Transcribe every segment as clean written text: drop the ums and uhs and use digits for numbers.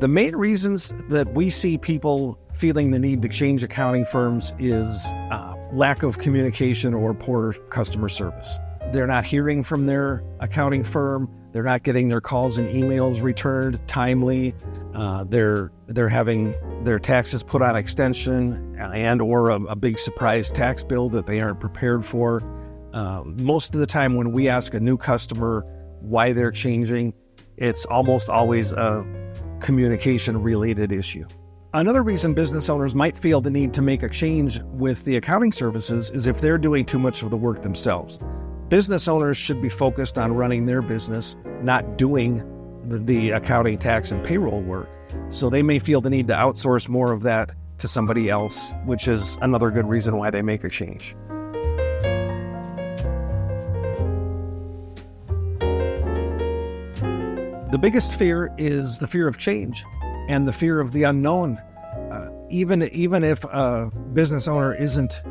The main reasons that we see people feeling the need to change accounting firms is lack of communication or poor customer service. They're not hearing from their accounting firm. They're not getting their calls and emails returned timely. They're having their taxes put on extension and or a big surprise tax bill that they aren't prepared for. Most of the time when we ask a new customer why they're changing, it's almost always a communication-related issue. Another reason business owners might feel the need to make a change with the accounting services is if they're doing too much of the work themselves. Business owners should be focused on running their business, not doing the accounting, tax, and payroll work. So they may feel the need to outsource more of that to somebody else, which is another good reason why they make a change. The biggest fear is the fear of change and the fear of the unknown. Even if a business owner isn't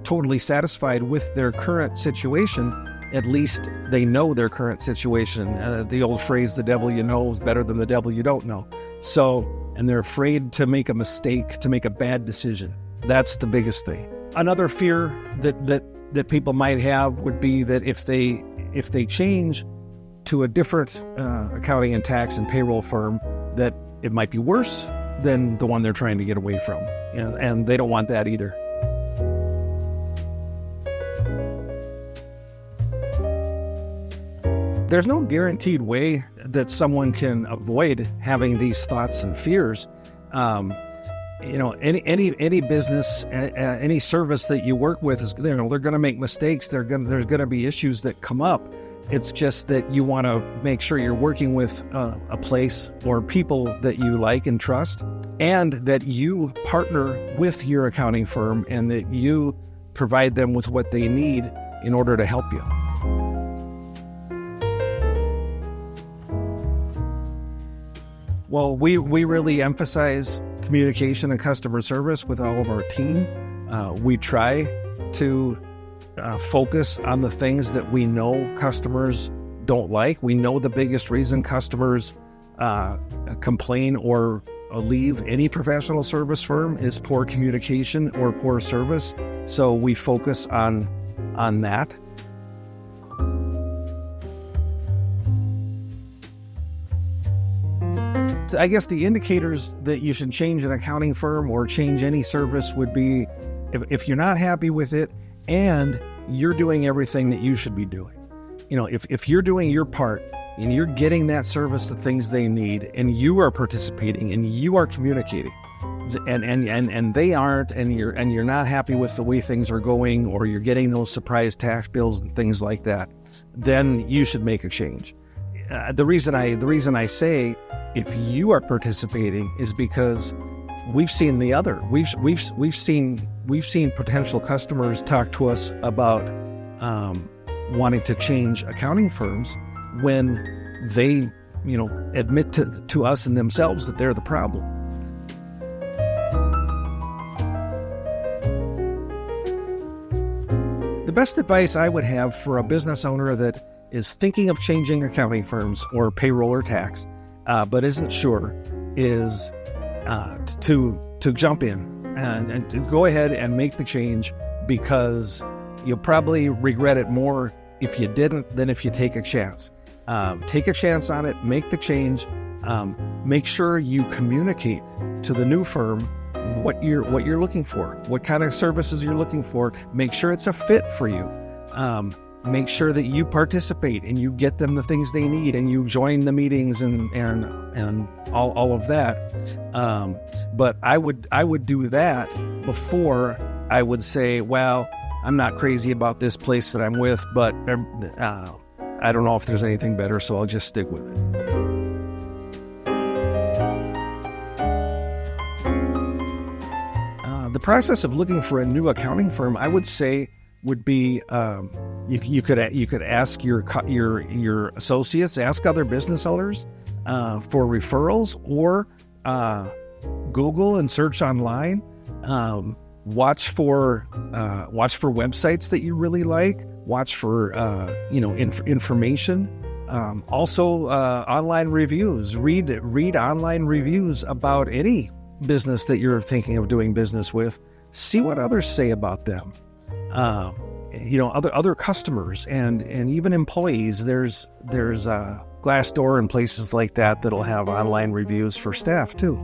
totally satisfied with their current situation, at least they know their current situation. The old phrase, the devil you know is better than the devil you don't know. And they're afraid to make a mistake, to make a bad decision. That's the biggest thing. Another fear that people might have would be that if they change to a different accounting and tax and payroll firm, that it might be worse than the one they're trying to get away from. And they don't want that either. There's no guaranteed way that someone can avoid having these thoughts and fears. Any business, any service that you work with is, they're going to make mistakes. There's going to be issues that come up. It's just that you want to make sure you're working with a place or people that you like and trust, and that you partner with your accounting firm and that you provide them with what they need in order to help you. Well, we really emphasize communication and customer service with all of our team. We try to focus on the things that we know customers don't like. We know the biggest reason customers complain or leave any professional service firm is poor communication or poor service. So we focus on that. I guess the indicators that you should change an accounting firm or change any service would be if you're not happy with it and you're doing everything that you should be doing. If you're doing your part and you're getting that service the things they need and you are participating and you are communicating and they aren't, and you're not happy with the way things are going, or you're getting those surprise tax bills and things like that, then you should make a change. The reason I say if you are participating is because we've seen the other. We've seen potential customers talk to us about wanting to change accounting firms when they, admit to us and themselves that they're the problem. The best advice I would have for a business owner that is thinking of changing accounting firms or payroll or tax, but isn't sure, is to jump in and to go ahead and make the change, because you'll probably regret it more if you didn't than if you take a chance. Take a chance on it, make the change, make sure you communicate to the new firm what you're looking for, what kind of services you're looking for. Make sure it's a fit for you. Make sure that you participate and you get them the things they need and you join the meetings and all of that. But I would do that before I would say, well, I'm not crazy about this place that I'm with, but I don't know if there's anything better, so I'll just stick with it. The process of looking for a new accounting firm, I would say, would be you could ask your associates, ask other business owners for referrals, or Google and search online. Watch for websites that you really like. Watch for information Also, online reviews. Read online reviews about any business that you're thinking of doing business with. See what others say about them. Other customers and even employees. There's Glassdoor and places like that that'll have online reviews for staff too.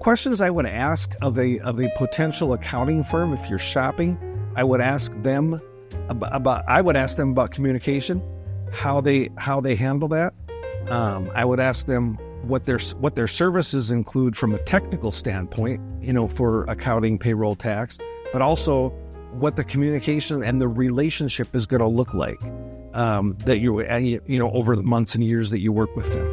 Questions I would ask of a potential accounting firm if you're shopping. I would ask them about communication, how they handle that. I would ask them what their services include from a technical standpoint, for accounting, payroll, tax, but also what the communication and the relationship is going to look like that over the months and years that you work with them.